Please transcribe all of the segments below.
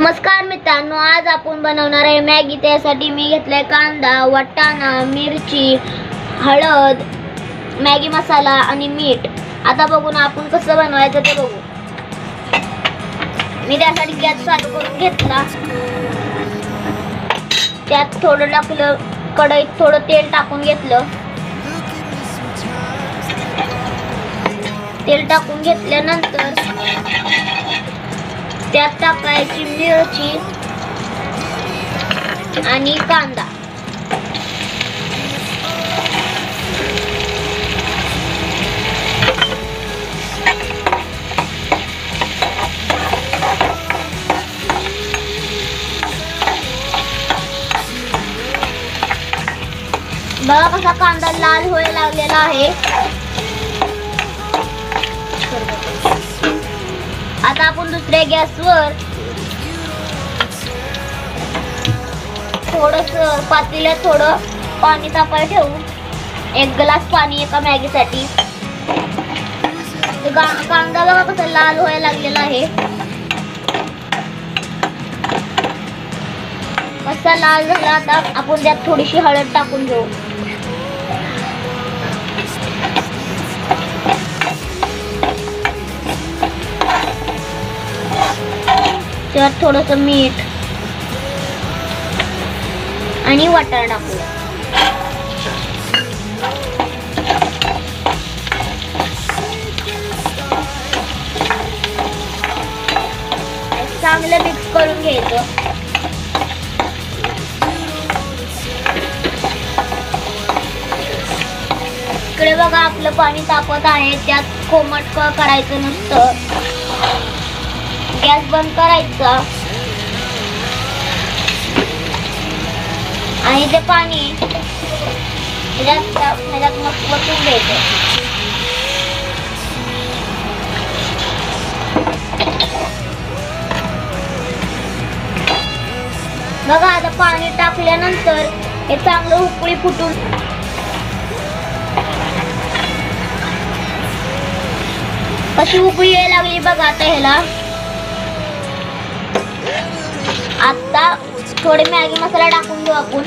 नमस्कार मित्रांनो, आज आपण बनवणार आहे मॅगी। त्यासाठी मी घेतलाय कांदा, वाटाणा, मिरची, हळद, मॅगी मसाला आणि मीठ। आता बघू ना आपण कसं बनवायचं ते बघू। मी त्यासाठी गॅस चालू करून घेतला, त्यात थोडं टाकलं, कढईत थोडं तेल टाकून घेतलं। तेल टाकून घेतल्यानंतर त्यात टाकायची मिरची आणि कांदा। बघा कसा कांदा लाल व्हायला लागलेला आहे। आता आपण दुसऱ्या गॅसवर थोडंसं पातेल्यात थोडं पाणी तापायला ठेवू। 1 ग्लास पाणी एका मॅगीसाठी। कांदा बघा कसा लाल व्हायला लागलेला आहे। कसा लाल झाला, आता आपण त्यात थोडीशी हळद टाकून घेऊ। त्यात थोडंसं मीठ आणि वाटाणा टाकू। चांगलं मिक्स करून घ्यायचं। इकडे बघा आपलं पाणी तापत आहे, त्यात कोमट करायचं नसतं। गॅस बंद करायचा आणि ते पाणी ह्याच्यात मस्त वतून द्यायचं। बघा आता पाणी टाकल्यानंतर हे चांगलं उकळी फुटून कशी उकळी यायला लागली बघा। आता ह्याला आता थोडे मॅगी मसाला टाकून घेऊ आपण।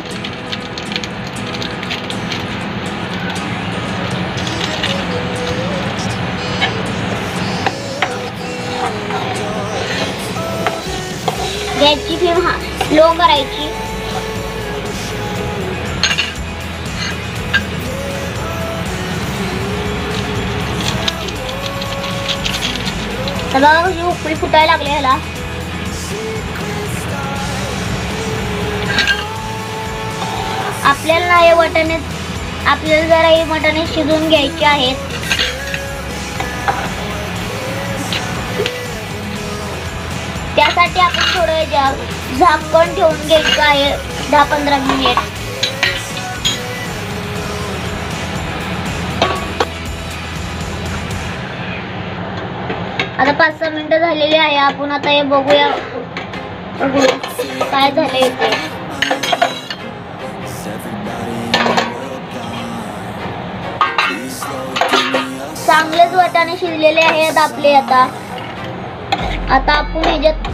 गॅसची फ्लेम लो करायची। बघा कशी उकळी फुटायला लागली ह्याला। आपल्याला हे वाटाणे जरा हे वाटाणे शिजवून घ्यायचे आहेत। त्यासाठी आपण थोडं झाकण ठेवून घ्यायचं आहे 10-15 मिनिट। आता 5-6 मिनिटं झालेली आहे। आपण आता हे बघूया काय झालंय ते। चांगलेच वाटाणे शिजलेले आहेत आपले। आता आपण ह्याच्यात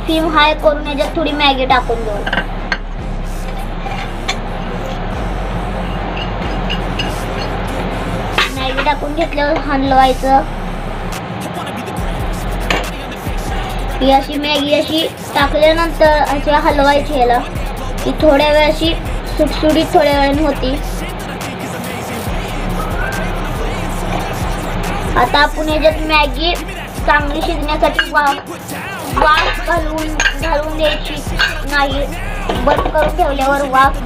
फ्लेम हाय करून ह्याच्यात थोडी मॅगी टाकून देऊ। मॅगी टाकून घेतल्यावर हलवायचं। ही अशी मॅगी अशी टाकल्यानंतर अशी हलवायची ह्याला, ती थोड्या वेळ अशी सुटसुटीत थोड्या वेळाने होती। आता आपण ह्याच्यात मॅगी चांगली शिजण्यासाठी वाफ घालून द्यायची नाही। बंद करून ठेवल्यावर वाफ।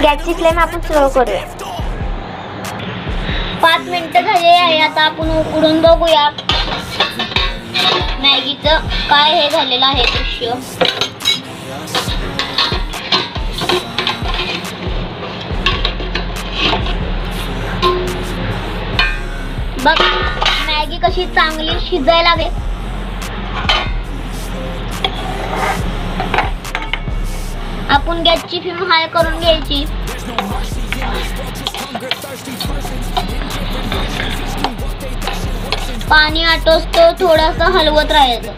गॅसची फ्लेम आपण स्लो करूया। 5 मिनिटं झाले आहे। आता आपण उघडून बघूया मॅगीचं काय हे झालेलं आहे दृश्य। बघ मॅगी कशी चांगली शिजायला लागेल। आपण गॅसची फ्लेम हाय करून घ्यायची। पाणी आटोस्तो थोडंसं हलवत राहायचं.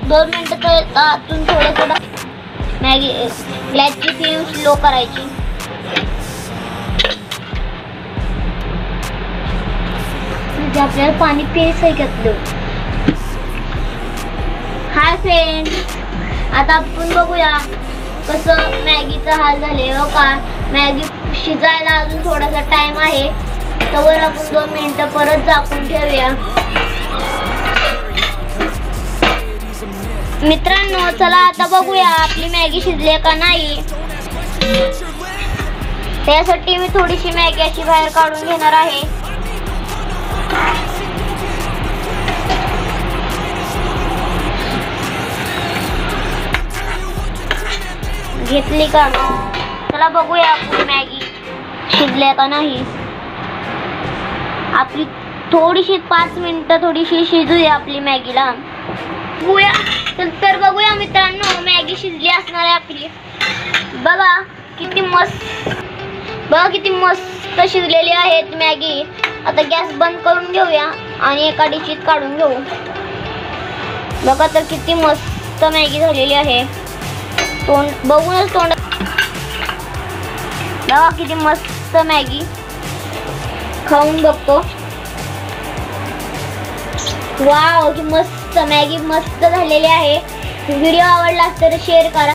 दोन मिनिटं आतून थोडं मॅगी गॅसची फ्लेम स्लो करायची. म्हणजे आपल्याला पाणी प्यायचं आहे घेतलं. हाय फ्रेंड, आता आपण बघूया कसं मॅगीचा हाल झाले. हो का, मॅगी शिजायला अजून थोडासा टाइम आहे, तर आपण 2 मिनिटं परत झाकून ठेवूया. मित्रांनो, चला आता बघूया आपली मॅगी शिजली का नाही. त्यासाठी मी थोडीशी मॅगी अशी बाहेर काढून घेणार आहे. घेतली का? चला बघूया आपली मॅगी शिजली का नाही. आपली थोडीशी 5 मिनिटं थोडीशी शिजूया आपली मॅगीला. बघूया तर बघूया मित्रांनो, मॅगी शिजली असणार आहे आपली. बघा किती मस्त शिजलेली आहे मॅगी. आता गॅस बंद करून घेऊया आणि एका डिशीत काढून घेऊ. बघा तर किती मस्त मॅगी झालेली आहे. बघूनच तोंड. बघा किती मस्त मॅगी. खाऊन बघतो. वाव, की मस्त मॅगी मस्त झालेली आहे. व्हिडिओ आवडला तर शेअर करा.